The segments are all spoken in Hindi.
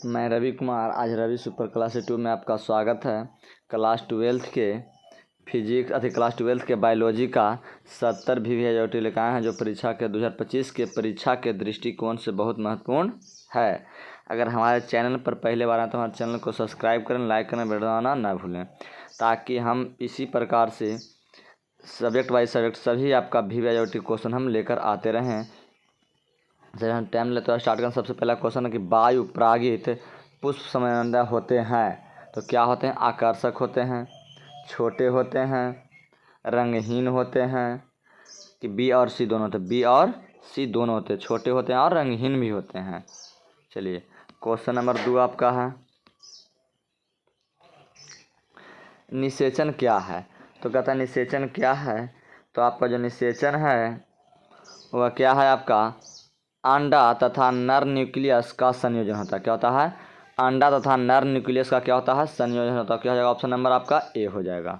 मैं रवि कुमार। आज रवि सुपर क्लास 2 में आपका स्वागत है। क्लास 12 के क्लास 12 के बायोलॉजी का 70 वीडियो लेकर आए हैं, जो परीक्षा के 2025 के परीक्षा के दृष्टिकोण से बहुत महत्वपूर्ण है। अगर हमारे चैनल पर पहले बार आए तो हमारे चैनल को सब्सक्राइब करें, लाइक करें, बेल दबाना ना भूलें, ताकि हम इसी प्रकार से सब्जेक्ट वाइज सब्जेक्ट सभी आपका वीडियो क्वेश्चन हम लेकर आते रहें। जब हम टाइम लेते हैं स्टार्ट करें। सबसे पहला क्वेश्चन है कि वायु परागित पुष्प समन्वय होते हैं तो क्या होते हैं? आकर्षक होते हैं, छोटे होते हैं, रंगहीन होते हैं, कि बी और सी दोनों होते हैं? बी और सी दोनों होते हैं, छोटे होते हैं और रंगहीन भी होते हैं। चलिए क्वेश्चन नंबर 2 आपका है, निषेचन क्या है? तो कहता है निषेचन क्या है? तो आपका जो निषेचन है वह क्या है? आपका अंडा तथा नर न्यूक्लियस का संयोजन होता है। क्या होता है? अंडा तथा नर न्यूक्लियस का क्या होता है? संयोजन होता है। क्या हो जाएगा? ऑप्शन नंबर आपका ए हो जाएगा।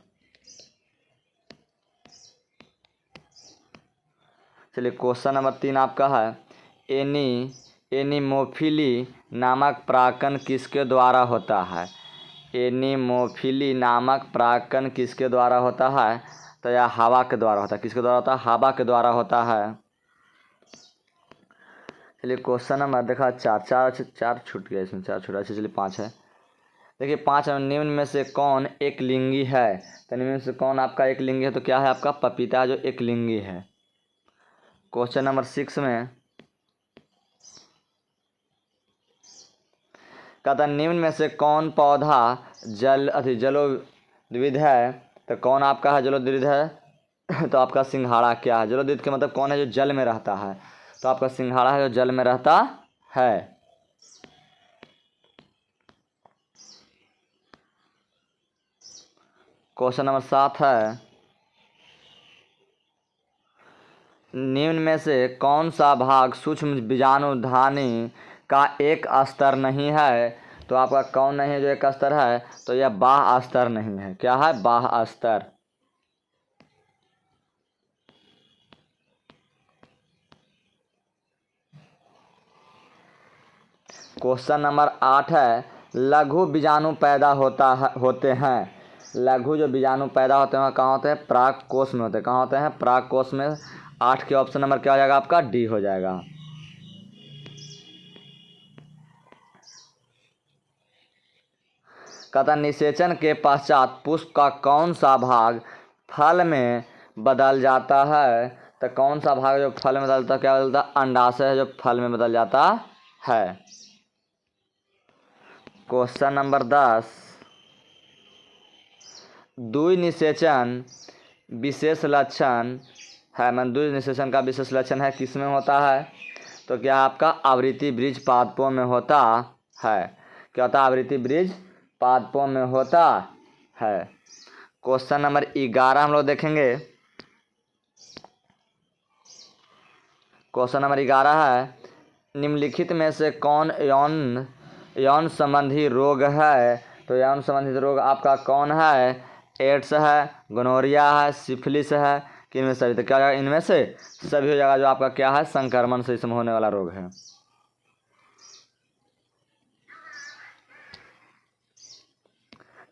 चलिए क्वेश्चन नंबर 3 आपका है, एनीमोफिली नामक परागकण किसके द्वारा होता है? एनीमोफिली नामक परागकण किसके द्वारा होता है? तो यह हवा के द्वारा होता है। किसके द्वारा होता है? हवा के द्वारा होता है। चलिए क्वेश्चन नंबर देखा चार छूट गया, इसमें 4 छूटा। चलिए 5 है। देखिए 5, निम्न में से कौन एक लिंगी है? तो निम्न में से कौन आपका एक लिंगी है? तो क्या है? आपका पपीता जो एक लिंगी है। क्वेश्चन नंबर 6 में कहता निम्न में से कौन पौधा जलोद्भिद है? तो कौन आपका है जलोद्भिद है? तो आपका सिंघाड़ा क्या है? जलोद्भिद के मतलब कौन है? जो जल में रहता है। तो आपका सिंघाड़ा है जो जल में रहता है। क्वेश्चन नंबर 7 है, निम्न में से कौन सा भाग सूक्ष्म बीजाणुधानी का एक स्तर नहीं है? तो आपका कौन नहीं है जो एक स्तर है? तो यह बाह्य स्तर नहीं है। क्या है? बाह्य स्तर। क्वेश्चन नंबर 8 है, लघु बीजाणु पैदा होते हैं। लघु जो बीजाणु पैदा होते हैं कहाँ होते हैं? पराग कोश में होते हैं। कहाँ होते हैं? पराग कोश में। 8 के ऑप्शन नंबर क्या हो जाएगा? आपका डी हो जाएगा। कहता निषेचन के पश्चात पुष्प का कौन सा भाग फल में बदल जाता है? तो कौन सा भाग जो फल में बदलता है? क्या बदलता है? अंडाशय है जो फल में बदल जाता है। क्वेश्चन नंबर 10, द्वि निषेचन विशेष लक्षण है। द्वि निषेचन का विशेष लक्षण है किस में होता है? तो क्या आपका आवृत्ति वृक्ष पादपों में होता है। क्या होता है? आवृत्ति वृक्ष पादपों में होता है। क्वेश्चन नंबर 11 हम लोग देखेंगे। क्वेश्चन नंबर 11 है, निम्नलिखित में से कौन यौन संबंधी रोग है? तो यौन संबंधित रोग आपका कौन है? एड्स है, गोनोरिया है, सिफिलिस है, कि इनमें सभी? तो क्या हो जाएगा? इनमें से सभी हो जाएगा। जो आपका क्या है? संक्रमण से इसमें होने वाला रोग है।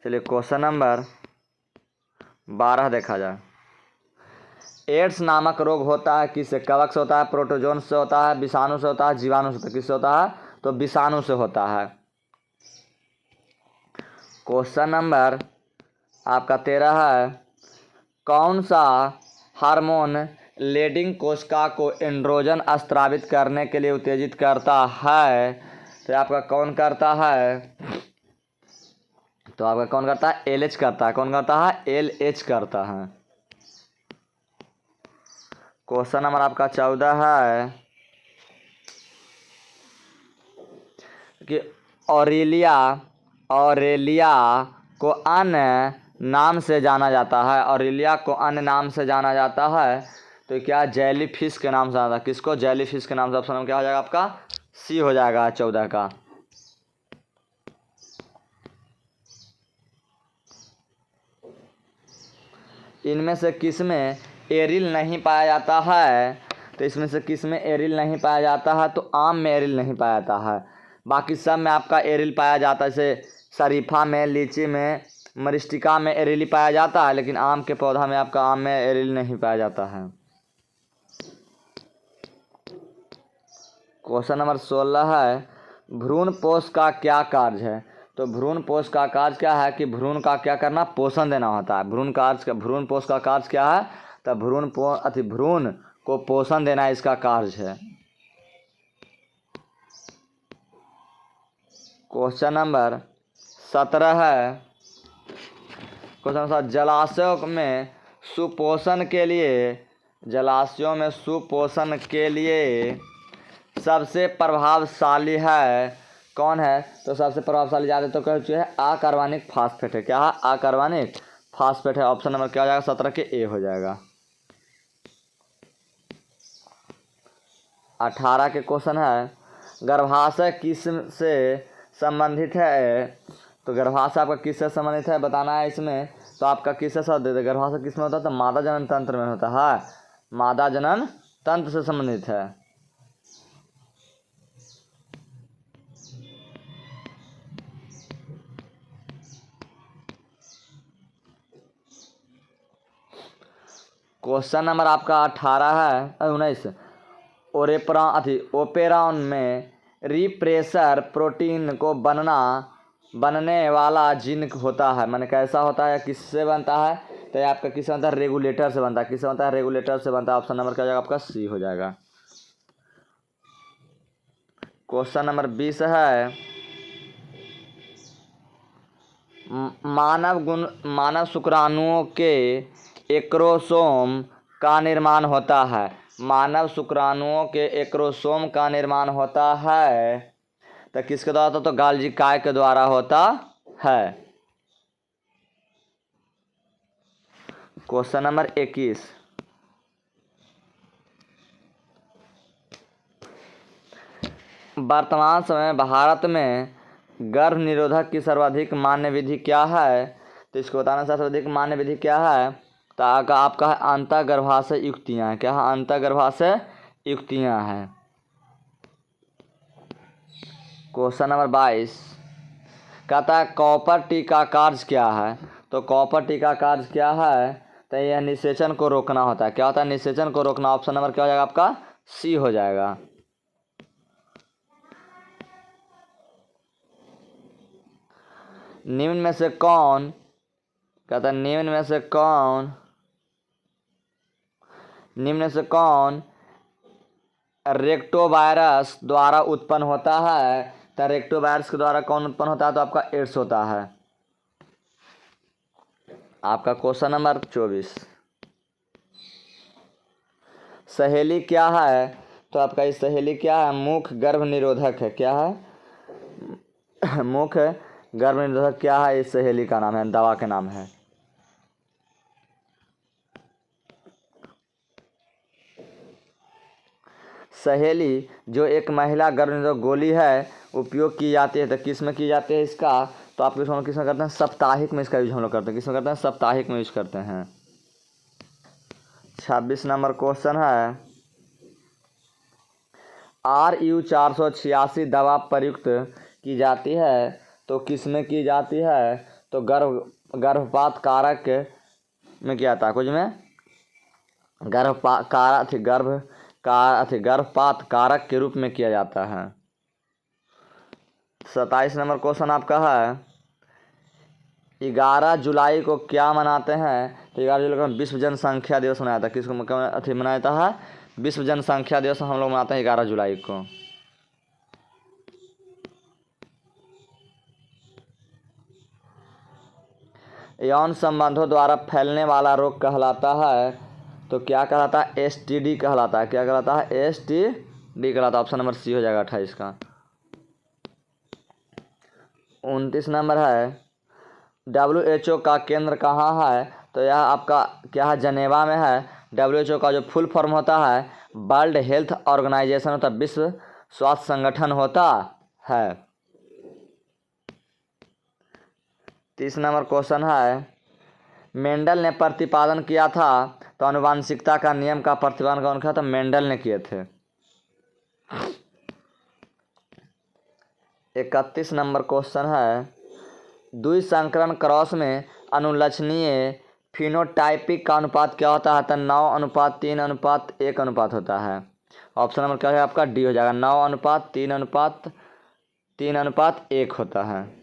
चलिए क्वेश्चन नंबर 12 देखा जाए। एड्स नामक रोग होता है किससे? कवक से होता है, प्रोटोजोन से होता है, विषाणु से होता है, जीवाणु से होता है? किससे होता है? तो विषाणु से होता है। क्वेश्चन नंबर आपका 13 है, कौन सा हार्मोन लेडिंग कोशिका को एंड्रोजन स्रावित करने के लिए उत्तेजित करता है? तो आपका कौन करता है? तो आपका कौन करता है? एलएच करता है। कौन करता है? एलएच करता है। क्वेश्चन नंबर आपका 14 है कि ऑरेलिया को अन्य नाम से जाना जाता है। ऑरेलिया को अन्य नाम से जाना जाता है तो क्या? जेली फिश के नाम से जाना जाता है। किसको? जेली फिश के नाम से। ऑप्शन क्या हो जाएगा? आपका सी हो जाएगा 14 का। इनमें से किस में एरिल नहीं पाया जाता है? तो इसमें से किस में एरिल नहीं पाया जाता है? तो आम में एरिल नहीं पाया जाता है। बाकी सब में आपका एरिल पाया जाता है, जैसे शरीफा में, लीची में, मरिस्टिका में एरिल पाया जाता है, लेकिन आम के पौधा में आपका आम में एरिल नहीं पाया जाता है। क्वेश्चन नंबर 16 है, भ्रूण पोष का क्या कार्य है? तो भ्रूण पोष का कार्य क्या है कि भ्रूण का क्या करना, पोषण देना होता है। भ्रूण पोष का कार्य क्या है? तो भ्रूण को पोषण देना इसका कार्य है। क्वेश्चन नंबर 17 है, क्वेश्चन नंबर जलाशयों में सुपोषण के लिए सबसे प्रभावशाली है कौन है? तो सबसे प्रभावशाली ज़्यादा तो कह चुके हैं अकार्बनिक फास्फेट है। क्या है? अकार्बनिक फास्फेट है। ऑप्शन नंबर क्या हो जाएगा? 17 के ए हो जाएगा। 18 के क्वेश्चन है, गर्भाशय किस से संबंधित है? तो गर्भाशय आपका किससे संबंधित है बताना है इसमें। तो आपका किससे संबंधित है? गर्भाशय किस में होता है? तो मादा जनन तंत्र में होता है। मादा जनन तंत्र से संबंधित है। क्वेश्चन नंबर आपका 18 है 19, ओपेरॉन में रिप्रेसर प्रोटीन को बनने वाला जीन होता है। माने कैसा होता है, किससे बनता है? तो ये आपका किससे बनता है? रेगुलेटर से बनता है। किससे बनता है? रेगुलेटर से बनता है। ऑप्शन नंबर क्या हो जाएगा? आपका सी हो जाएगा। क्वेश्चन नंबर 20 है, मानव शुक्राणुओं के एक्रोसोम का निर्माण होता है। मानव शुक्राणुओं के एक्रोसोम का निर्माण होता है तो किसके द्वारा होता? तो गाल्जी काय के द्वारा होता है। क्वेश्चन नंबर 21, वर्तमान समय भारत में गर्भ निरोधक की सर्वाधिक मान्य विधि क्या है? तो इसको बताना सर्वाधिक मान्य विधि क्या है? तो आपका है अंतःगर्भाशय युक्तियाँ। क्या है? अंतःगर्भाशय युक्तियाँ हैं। क्वेश्चन नंबर 22 कहता है कॉपर टी का कार्य क्या है? तो कॉपर टी का कार्य क्या है? तो यह निषेचन को रोकना होता है। क्या होता है? निषेचन को रोकना। ऑप्शन नंबर क्या हो जाएगा? आपका सी हो जाएगा। निम्न में से कौन कहता है निम्न में से कौन रेक्टोवायरस द्वारा उत्पन्न होता है? तो रेक्टोवायरस के द्वारा कौन उत्पन्न होता है? तो आपका एड्स होता है। आपका क्वेश्चन नंबर 24, सहेली क्या है? तो आपका इस सहेली क्या है? मुख गर्भ निरोधक है। क्या है? मुख गर्भ निरोधक क्या है? इस सहेली का नाम है, दवा का नाम है। सहेली जो एक महिला गर्भ निरोधक गोली है, उपयोग की जाती है। तो किस में की जाती है इसका? तो आप किस में करते हैं? साप्ताहिक में इसका यूज हम लोग करते हैं। किस में करते हैं? साप्ताहिक में यूज करते हैं। 26 नंबर क्वेश्चन है, RU 486 दवा प्रयुक्त की जाती है। तो किस में की जाती है? तो गर्भपात कारक में किया जाता है। कुछ में गर्भपात कारक के रूप में किया जाता है। 27 नंबर क्वेश्चन आपका है, 11 जुलाई को क्या मनाते हैं? तो 11 जुलाई को विश्व जनसंख्या दिवस मनाया था। किसको मनाया जाता है? विश्व जनसंख्या दिवस हम लोग मनाते हैं 11 जुलाई को। यौन संबंधों द्वारा फैलने वाला रोग कहलाता है। तो क्या कहलाता है? STD कहलाता है। क्या कहलाता है? STD कहलाता है। ऑप्शन नंबर सी हो जाएगा 28 का। 29 नंबर है, WHO का केंद्र कहाँ है? तो यह आपका क्या है? जनेवा में है। WHO का जो फुल फॉर्म होता है वर्ल्ड हेल्थ ऑर्गेनाइजेशन होता है, विश्व स्वास्थ्य संगठन होता है। 30 नंबर क्वेश्चन है, मेंडल ने प्रतिपादन किया था। तो आनुवांशिकता का नियम का प्रतिपादन कौन किया? तो मेंडल ने किए थे। 31 नंबर क्वेश्चन है, द्विसंकरण क्रॉस में अनुलक्षणीय फिनोटाइपिक का अनुपात क्या होता है? तो 9:3:1 अनुपात होता है। ऑप्शन नंबर क्या है आपका? डी हो जाएगा। 9:3:1 होता है।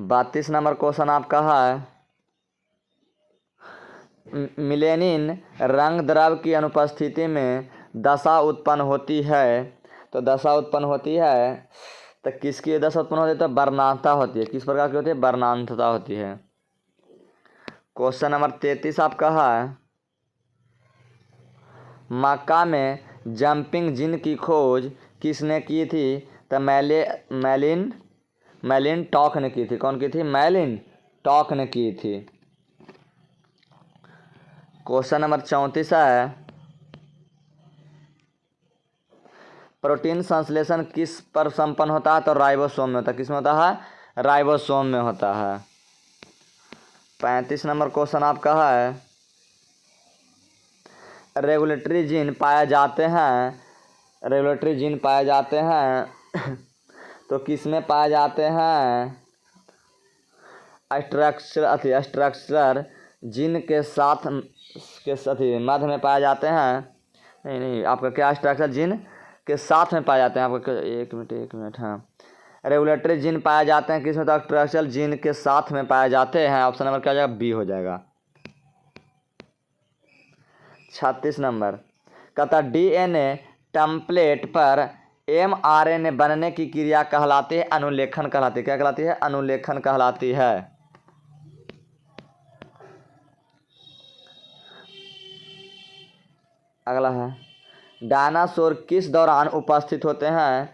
32 नंबर क्वेश्चन आपका है, मिलेनिन रंग द्रव्य की अनुपस्थिति में दशा उत्पन्न होती है। तो दशा उत्पन्न होती है तो किसकी दशा उत्पन्न होती है? तो वर्णांतता होती है। किस प्रकार की होती है? वर्णांतता होती है। क्वेश्चन नंबर 33 आपका है, मक्का में जंपिंग जिन की खोज किसने की थी? तो मैलिन टॉक ने की थी। कौन की थी? मैलिन टॉक ने की थी। क्वेश्चन नंबर 34 है, प्रोटीन संश्लेषण किस पर संपन्न होता है? तो राइबोसोम में होता है। किस में होता है? राइबोसोम में होता है। 35 नंबर क्वेश्चन आपका है, रेगुलेटरी जीन पाए जाते हैं, रेगुलेटरी जीन पाए जाते हैं तो किस में पाए जाते हैं? स्ट्रक्चर जीन के साथ मध्य में पाए जाते हैं। नहीं आपका क्या? स्ट्रक्चर जीन के साथ में पाए जाते हैं। आपका एक मिनट हाँ, रेगुलेटरी जीन पाए जाते हैं किसमें? तो स्ट्रक्चरल जीन के साथ में पाए जाते हैं। ऑप्शन नंबर क्या हो जाएगा? बी हो जाएगा। 36 नंबर कहता, डीएनए टेम्पलेट पर एमआरएनए बनने की क्रिया कहलाती है अनुलेखन कहलाती है। क्या कहलाती है? अनुलेखन कहलाती है। अगला है, डायनासोर किस दौरान उपस्थित होते हैं?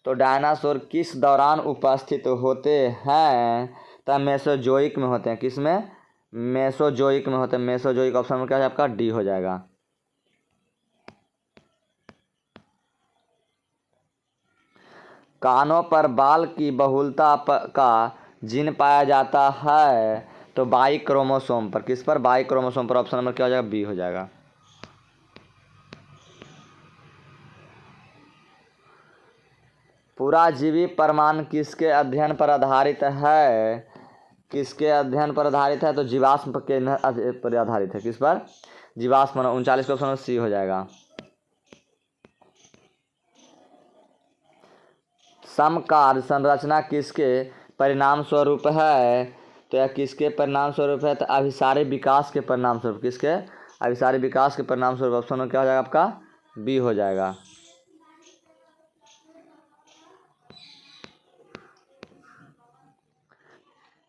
तो डायनासोर किस दौरान उपस्थित होते हैं? तो मेसोजोइक में होते हैं। किस में? मेसोजोइक में होते हैं। मेसोजोइक। ऑप्शन में क्या है आपका? डी हो जाएगा। कानों पर बाल की बहुलता का जीन पाया जाता है तो बाई क्रोमोसोम पर। किस पर? बाई क्रोमोसोम पर। ऑप्शन नंबर क्या हो जाएगा? बी हो जाएगा। पुराजीवी प्रमाण किसके अध्ययन पर आधारित है? किसके अध्ययन पर आधारित है? तो जीवाश्म के पर आधारित है। किस पर? जीवाश्म। 39 का ऑप्शन सी हो जाएगा। समकाल संरचना किसके परिणाम स्वरूप है? तो यह किसके परिणाम स्वरूप है? तो अभिसारी विकास के परिणाम स्वरूप। किसके? अभिसारी विकास के परिणाम स्वरूप। ऑप्शन में क्या हो जाएगा आपका? बी हो जाएगा।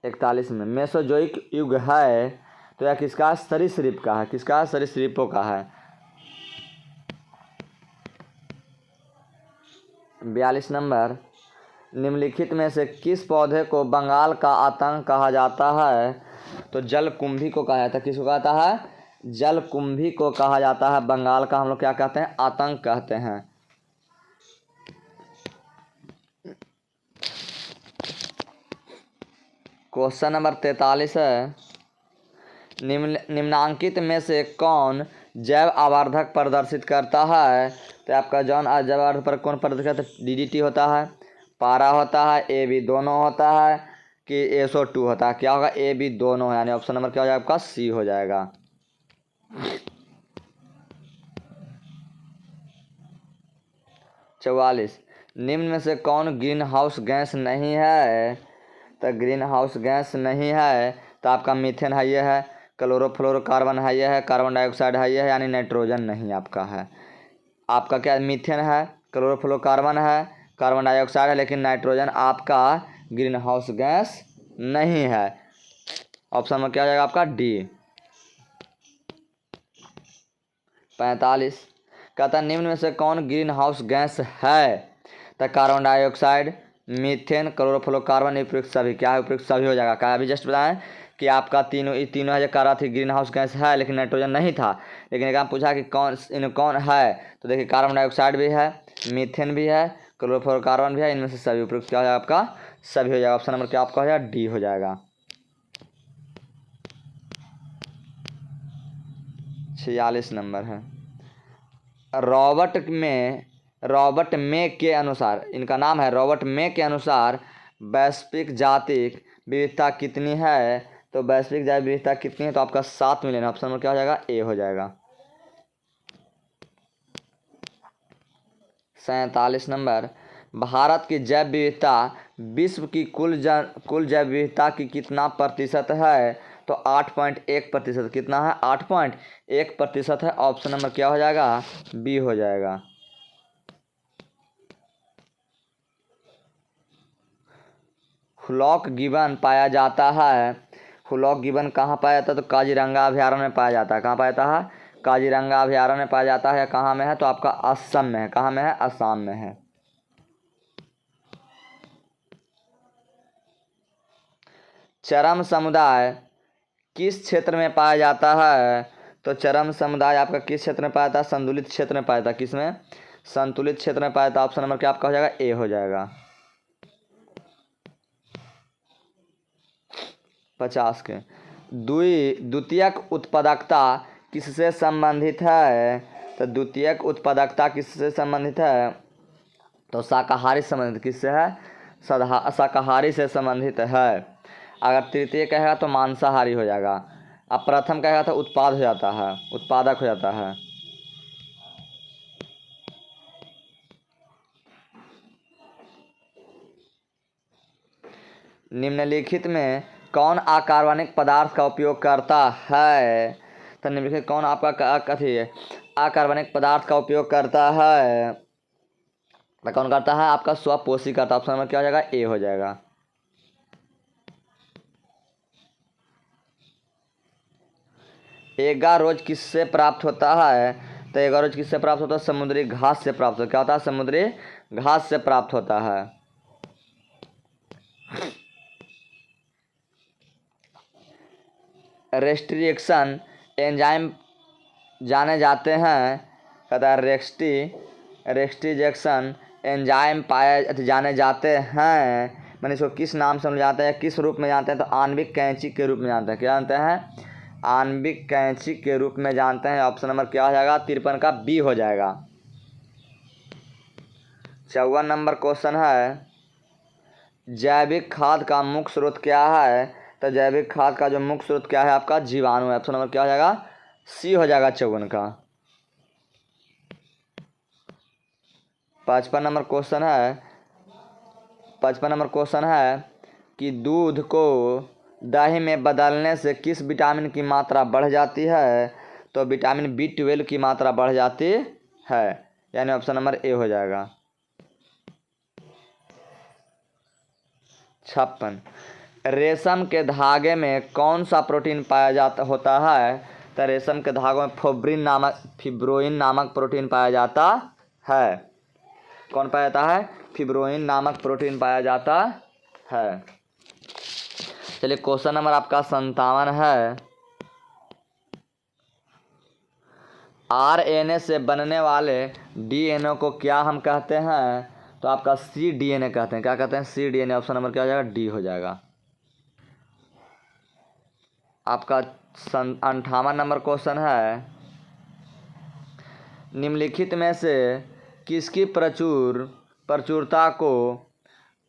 इकतालीस में, मेसोजोइक युग है तो यह किसका? सरीसृप का है। किसका? सरीसृपों का है। 42 नंबर, निम्नलिखित में से किस पौधे को बंगाल का आतंक कहा जाता है? तो जलकुंभी को कहा जाता है। किसको कहता है? जलकुंभी को कहा जाता है। बंगाल का हम लोग क्या कहते हैं? आतंक कहते हैं। क्वेश्चन नंबर 43 है, निम्नांकित में से कौन जैव आवर्धक प्रदर्शित करता है? तो आपका जौन जैव आवर्धक पर कौन प्रदर्शित करता है? डीडीटी होता है, पारा होता है, ए बी दोनों होता है कि SO2 होता है? क्या होगा? ए बी दोनों है। यानी ऑप्शन नंबर क्या हो जाएगा आपका? सी हो जाएगा। चौवालीस, निम्न में से कौन ग्रीन हाउस गैस नहीं है? तो ग्रीन हाउस गैस नहीं है तो आपका मीथेन है, ये है। क्लोरोफ्लोरोकार्बन है, ये है। कार्बन डाइऑक्साइड है, ये है। यानी नाइट्रोजन नहीं आपका है। आपका क्या? मीथेन है, क्लोरोफ्लोरोकार्बन है, कार्बन डाइऑक्साइड है, लेकिन नाइट्रोजन आपका ग्रीन हाउस गैस नहीं है। ऑप्शन में क्या हो जाएगा आपका? डी। 45 कहता है, निम्न में से कौन ग्रीन हाउस गैस है? तो कार्बन डाइऑक्साइड, मीथेन, क्लोरोफ्लोरोकार्बन, उपयुक्त सभी। क्या है? उपयुक्त सभी हो जाएगा। क्या अभी जस्ट बताएं कि आपका तीनों है कह रहा थी ग्रीन हाउस गैस है लेकिन नाइट्रोजन नहीं था। लेकिन एक पूछा कि कौन है? तो देखिए कार्बन डाइऑक्साइड भी है, मीथेन भी है, क्लोरोफ्लोरोकार्बन भी है। इनमें से सभी उपयुक्त क्या हो जाएगा आपका? सभी हो जाएगा। ऑप्शन नंबर क्या आपका हो जाएगा? डी हो जाएगा। 46 नंबर है, रॉबर्ट में रॉबर्ट मे के अनुसार, इनका नाम है रॉबर्ट मे के अनुसार वैश्विक जातिक विविधता कितनी है? तो वैश्विक जैव विविधता कितनी है? तो आपका 7 मिलियन। ऑप्शन नंबर क्या हो जाएगा? ए हो जाएगा। 47 नंबर, भारत की जैव विविधता विश्व की कुल जैव विविधता की कितना प्रतिशत है? तो 8.1%। कितना है? 8.1% है। ऑप्शन नंबर क्या हो जाएगा? बी हो जाएगा। हुलॉक गिबन पाया जाता है, हुलॉक गिबन कहाँ पाया जाता है? तो काजीरंगा अभयारण्य में पाया जाता है। कहाँ पाया जाता है? काजीरंगा अभयारण्य में पाया जाता है। या कहाँ में है? तो आपका असम में है। कहाँ में है? असम में है। चरम समुदाय किस क्षेत्र में पाया जाता है? तो चरम समुदाय आपका किस क्षेत्र में पाया जाता है? संतुलित क्षेत्र में पाया जाता है। किस में? संतुलित क्षेत्र में पाया जाता है। ऑप्शन नंबर क्या आपका हो जाएगा? ए हो जाएगा। 50 के, द्वितीयक उत्पादकता किससे संबंधित है? तो द्वितीयक उत्पादकता किससे संबंधित है? तो शाकाहारी संबंधित। किससे है? शाकाहारी से संबंधित है। अगर तृतीय कहेगा तो मांसाहारी हो जाएगा। अब प्रथम कहेगा तो उत्पाद हो जाता है, उत्पादक हो जाता है। निम्नलिखित में कौन अकार्बनिक पदार्थ का उपयोग करता है? तो निम्नलिखित कौन आपका कथी अकार्बनिक पदार्थ का उपयोग करता है? तो कौन करता है? आपका स्वपोषी करता है। ऑप्शन नंबर क्या हो जाएगा? ए हो जाएगा। एगारोज किससे प्राप्त होता है? तो एगारोज किससे प्राप्त होता है? समुद्री घास से प्राप्त होता है। क्या होता है? समुद्री घास से प्राप्त होता है। रेस्ट्रिक्शन एंजाइम जाने जाते हैं, कहता है रेस्ट्रिक्शन एंजाइम जाने जाते हैं, मैंने इसको किस नाम से हम जानते हैं, किस रूप में जानते हैं? तो आणविक कैंची के रूप में जानते हैं। क्या जानते हैं? आणविक कैंची के रूप में जानते हैं। ऑप्शन नंबर क्या हो जाएगा? 53 का बी हो जाएगा। 54 नंबर क्वेश्चन है, जैविक खाद का मुख्य स्रोत क्या है? तो जैविक खाद का जो मुख्य स्रोत क्या है? आपका जीवाणु है। ऑप्शन नंबर क्या हो जाएगा? सी हो जाएगा 54 का। 55 नंबर क्वेश्चन है, 55 नंबर क्वेश्चन है कि दूध को दही में बदलने से किस विटामिन की मात्रा बढ़ जाती है? तो विटामिन B12 की मात्रा बढ़ जाती है, यानी ऑप्शन नंबर ए हो जाएगा। 56, रेशम के धागे में कौन सा प्रोटीन पाया जाता होता है? तो रेशम के धागों में फिब्रोइन नामक प्रोटीन पाया जाता है। कौन पाया जाता है? फिब्रोइन नामक प्रोटीन पाया जाता है। चलिए क्वेश्चन नंबर आपका 57 है, RNA से बनने वाले DNA को क्या हम कहते हैं? तो आपका cDNA कहते हैं। क्या कहते हैं? cDNA। ऑप्शन नंबर क्या हो जाएगा? डी हो जाएगा। आपका 58 नंबर क्वेश्चन है, निम्नलिखित में से किसकी प्रचुरता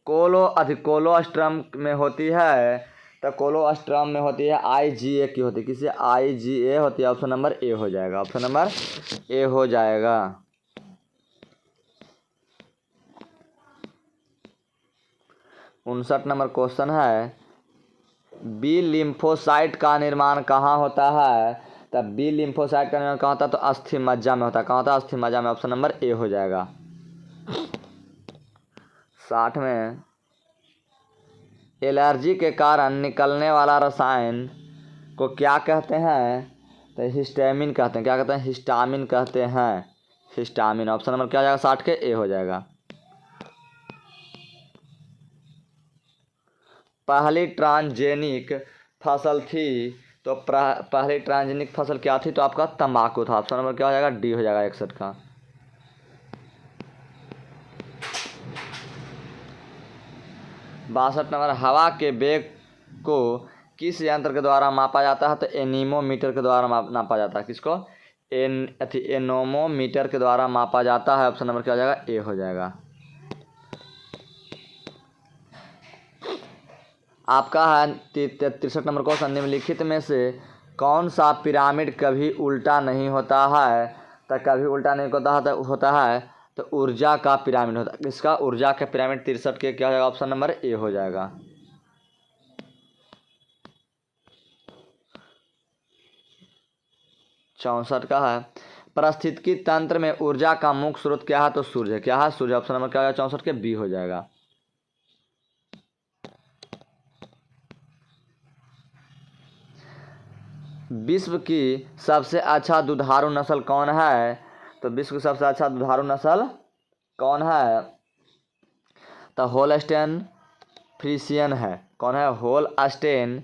कोलोस्ट्रम में होती है? तो कोलोस्ट्रम में होती है IgA की होती है। किसी IgA होती है। ऑप्शन नंबर ए हो जाएगा। ऑप्शन नंबर ए हो जाएगा। 59 नंबर क्वेश्चन है, बी लिम्फोसाइट का निर्माण कहाँ होता है? तो बी लिम्फोसाइट का निर्माण कहाँ होता है? तो अस्थि मज्जा में होता है। कहाँ होता है? अस्थि मज्जा में। ऑप्शन नंबर ए हो जाएगा। 60 में, एलर्जी के कारण निकलने वाला रसायन को क्या कहते हैं? तो हिस्टामिन कहते हैं। क्या कहते हैं? हिस्टामिन कहते हैं। हिस्टामिन। ऑप्शन नंबर क्या हो जाएगा? 60 के ए हो जाएगा। पहली ट्रांसजेनिक फसल थी, तो पहली ट्रांसजेनिक फसल क्या थी? तो आपका तंबाकू था। ऑप्शन नंबर क्या हो जाएगा? डी हो जाएगा 61 का। 62 नंबर, हवा के वेग को किस यंत्र के द्वारा मापा जाता है? तो एनीमोमीटर के द्वारा नापा जाता है। किसको? एनोमोमीटर के द्वारा मापा जाता है। ऑप्शन नंबर क्या हो जाएगा, ए हो जाएगा। आपका है 63 नंबर क्वेश्चन, निम्नलिखित में से कौन सा पिरामिड कभी उल्टा नहीं होता है? तो कभी उल्टा नहीं होता है तो ऊर्जा का पिरामिड होता है। इसका ऊर्जा का पिरामिड 63 के क्या हो जाएगा, ऑप्शन नंबर ए हो जाएगा। चौसठ का है, पारिस्थितिकी तंत्र में ऊर्जा का मुख्य स्रोत क्या है? तो सूर्य। क्या है, सूर्य। ऑप्शन नंबर क्या हो जाएगा, 64 के बी हो जाएगा। विश्व की सबसे अच्छा दुधारू नस्ल कौन है? तो विश्व की सबसे अच्छा दुधारू नस्ल कौन है? तो होल्स्टेन फ्रीसियन है। कौन है? होल्स्टेन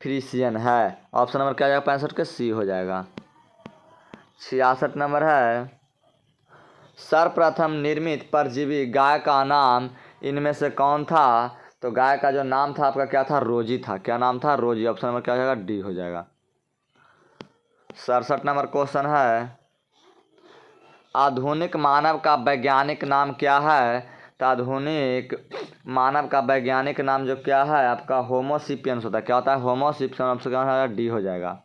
फ्रीसियन है। ऑप्शन नंबर क्या हो जाएगा, 65 के सी हो जाएगा। 66 नंबर है, सर्वप्रथम निर्मित परजीवी गाय का नाम इनमें से कौन था? तो गाय का जो नाम था आपका क्या था, रोजी था। क्या नाम था, रोजी। ऑप्शन नंबर क्या हो जाएगा, डी हो जाएगा। 67 नंबर क्वेश्चन है, आधुनिक मानव का वैज्ञानिक नाम क्या है? तो आधुनिक मानव का वैज्ञानिक नाम जो क्या है आपका, होमोसिपियंस होता है। क्या होता है, होमोसिपियंस। ऑप्शन क्या हो जाएगा, डी हो जाएगा।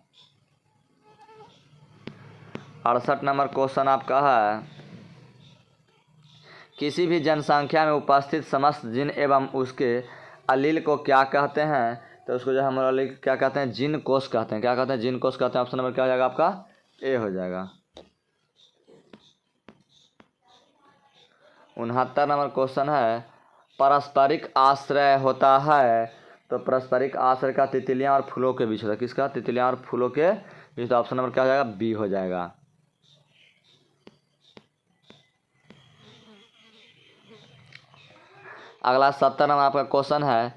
68 नंबर क्वेश्चन आपका है, किसी भी जनसंख्या में उपस्थित समस्त जीन एवं उसके अलील को क्या कहते हैं? तो उसको जो हम अलील क्या कहते हैं, जीन कोष कहते हैं। क्या कहते हैं, जीन कोष कहते हैं। ऑप्शन नंबर क्या हो जाएगा आपका, ए हो जाएगा। 69 नंबर क्वेश्चन है, पारस्परिक आश्रय होता है। तो पारस्परिक आश्रय का तितलियां और फूलों के बीच होता है। किसका, तितलियां और फूलों के बीच। तो ऑप्शन नंबर क्या हो जाएगा, बी हो जाएगा। अगला 70 नंबर आपका क्वेश्चन है,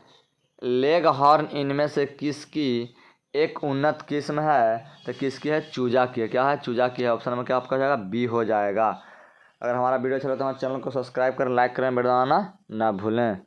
लेग हॉर्न इनमें से किसकी एक उन्नत किस्म है? तो किसकी है, चूजा की है। क्या है, चूजा की है। ऑप्शन नंबर क्या आपका हो जाएगा, बी हो जाएगा। अगर हमारा वीडियो अच्छा लगे तो हमारे चैनल को सब्सक्राइब करें, लाइक करें, बेल दबाना ना भूलें।